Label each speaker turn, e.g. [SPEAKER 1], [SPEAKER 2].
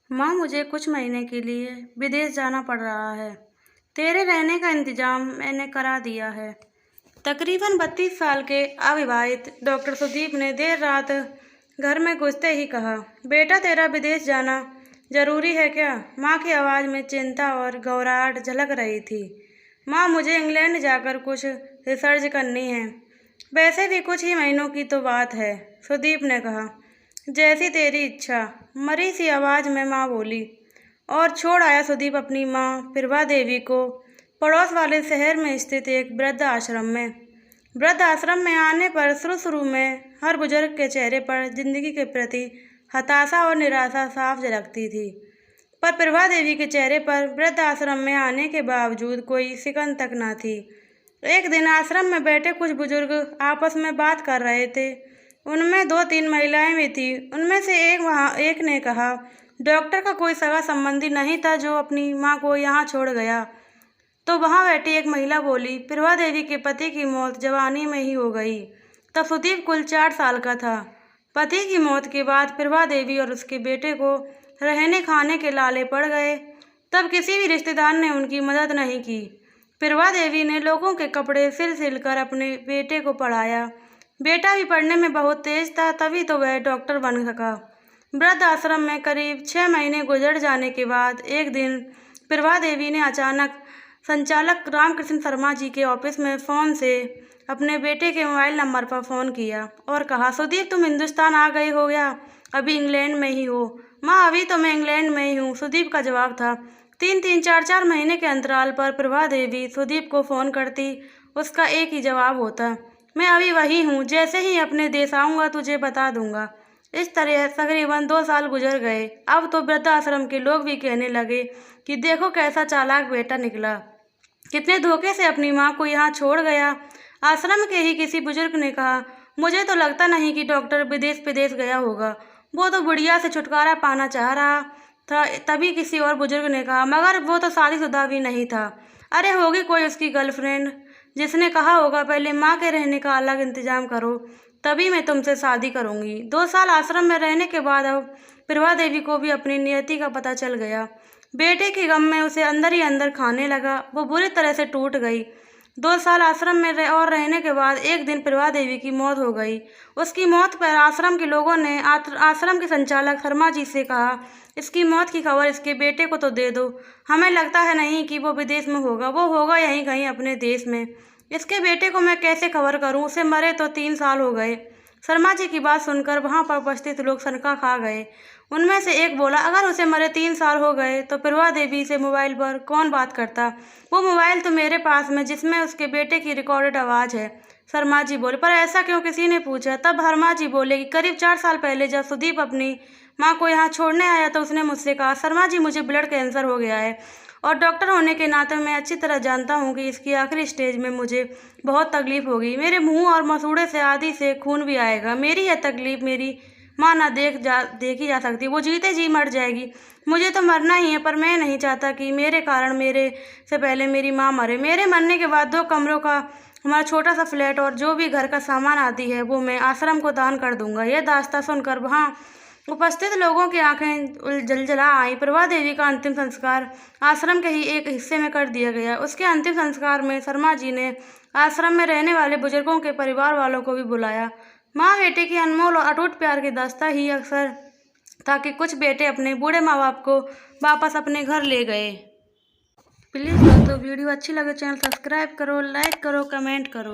[SPEAKER 1] माँ, मुझे कुछ महीने के लिए विदेश जाना पड़ रहा है। तेरे रहने का इंतजाम मैंने करा दिया है। तकरीबन 32 साल के अविवाहित डॉक्टर सुदीप ने देर रात घर में घुसते ही कहा, बेटा तेरा विदेश जाना जरूरी है क्या? माँ की आवाज़ में चिंता और घबराहट झलक रही थी। माँ, मुझे इंग्लैंड जाकर कुछ रिसर्च करनी है। वैसे भी कुछ ही महीनों की तो बात है, सुदीप ने कहा। जैसी तेरी इच्छा, मरी सी आवाज़ में माँ बोली। और छोड़ आया सुदीप अपनी माँ प्रभा देवी को पड़ोस वाले शहर में स्थित एक वृद्ध आश्रम में। वृद्ध आश्रम में आने पर शुरू में हर बुजुर्ग के चेहरे पर जिंदगी के प्रति हताशा और निराशा साफ झलकती थी। पर प्रभा देवी के चेहरे पर वृद्ध आश्रम में आने के बावजूद कोई सिकन तक न थी। एक दिन आश्रम में बैठे कुछ बुजुर्ग आपस में बात कर रहे थे। उनमें 2-3 महिलाएं भी थी। उनमें से एक ने कहा, डॉक्टर का कोई सगा संबंधी नहीं था जो अपनी माँ को यहाँ छोड़ गया। तो वहाँ बैठी एक महिला बोली, प्रभा देवी के पति की मौत जवानी में ही हो गई। तब सुदीप कुल 4 साल का था। पति की मौत के बाद प्रभा देवी और उसके बेटे को रहने खाने के लाले पड़ गए। तब किसी भी रिश्तेदार ने उनकी मदद नहीं की। प्रभा देवी ने लोगों के कपड़े सिल कर अपने बेटे को पढ़ाया। बेटा भी पढ़ने में बहुत तेज था, तभी तो वह डॉक्टर बन सका। वृद्ध आश्रम में करीब 6 महीने गुजर जाने के बाद एक दिन प्रभा देवी ने अचानक संचालक रामकृष्ण शर्मा जी के ऑफिस में फ़ोन से अपने बेटे के मोबाइल नंबर पर फ़ोन किया और कहा, सुदीप तुम हिंदुस्तान आ गए हो गया? अभी इंग्लैंड में ही हो? माँ, अभी तो मैं इंग्लैंड में ही हूँ, सुदीप का जवाब था। 3-3, 4-4 महीने के अंतराल पर प्रभा देवी सुदीप को फ़ोन करती। उसका एक ही जवाब होता, मैं अभी वही हूँ, जैसे ही अपने देश आऊँगा तुझे बता दूंगा। इस तरह तकरीबन 2 साल गुजर गए। अब तो वृद्धाश्रम के लोग भी कहने लगे कि देखो कैसा चालाक बेटा निकला, कितने धोखे से अपनी माँ को यहाँ छोड़ गया। आश्रम के ही किसी बुजुर्ग ने कहा, मुझे तो लगता नहीं कि डॉक्टर विदेश गया होगा, वो तो बुढ़िया से छुटकारा पाना चाह रहा था। तभी किसी और बुजुर्ग ने कहा, मगर वो तो शादीशुदा भी नहीं था। अरे होगी कोई उसकी गर्लफ्रेंड जिसने कहा होगा पहले माँ के रहने का अलग इंतजाम करो, तभी मैं तुमसे शादी करूँगी। 2 साल आश्रम में रहने के बाद अब प्रभा देवी को भी अपनी नियति का पता चल गया। बेटे के गम में उसे अंदर ही अंदर खाने लगा। वो बुरी तरह से टूट गई। 2 साल आश्रम में रहने के बाद एक दिन प्रभा देवी की मौत हो गई। उसकी मौत पर आश्रम के लोगों ने आश्रम के संचालक शर्मा जी से कहा, इसकी मौत की खबर इसके बेटे को तो दे दो। हमें लगता है नहीं कि वो विदेश में होगा, वो होगा यहीं कहीं अपने देश में। इसके बेटे को मैं कैसे खबर करूं? उसे मरे तो 3 साल हो गए। शर्मा जी की बात सुनकर वहां पर उपस्थित लोग सनका खा गए। उनमें से एक बोला, अगर उसे मरे 3 साल हो गए तो प्रभा देवी से मोबाइल पर कौन बात करता? वो मोबाइल तो मेरे पास में जिसमें उसके बेटे की रिकॉर्डेड आवाज़ है। शर्मा जी बोले, पर ऐसा क्यों? किसी ने पूछा। तब शर्मा जी बोले कि करीब 4 साल पहले जब सुदीप अपनी माँ को यहाँ छोड़ने आया तो उसने मुझसे कहा, शर्मा जी मुझे ब्लड कैंसर हो गया है और डॉक्टर होने के नाते मैं अच्छी तरह जानता हूँ कि इसकी आखिरी स्टेज में मुझे बहुत तकलीफ होगी। मेरे मुंह और मसूड़े से आदि से खून भी आएगा। मेरी यह तकलीफ मेरी माँ ना देखी जा सकती। वो जीते जी मर जाएगी। मुझे तो मरना ही है, पर मैं नहीं चाहता कि मेरे कारण मेरे से पहले मेरी माँ मरे। मेरे मरने के बाद 2 कमरों का हमारा छोटा सा फ्लैट और जो भी घर का सामान आती है वो मैं आश्रम को दान कर दूंगा। यह दास्तां सुनकर वहाँ उपस्थित लोगों की आंखें जलजला आई। प्रभा देवी का अंतिम संस्कार आश्रम के ही एक हिस्से में कर दिया गया। उसके अंतिम संस्कार में शर्मा जी ने आश्रम में रहने वाले बुजुर्गों के परिवार वालों को भी बुलाया। माँ बेटे की अनमोल और अटूट प्यार की दास्तां ही अक्सर था कि कुछ बेटे अपने बूढ़े माँ बाप को वापस अपने घर ले गए। प्लीज़ दोस्तों, वीडियो अच्छी लगे चैनल सब्सक्राइब करो, लाइक करो, कमेंट करो।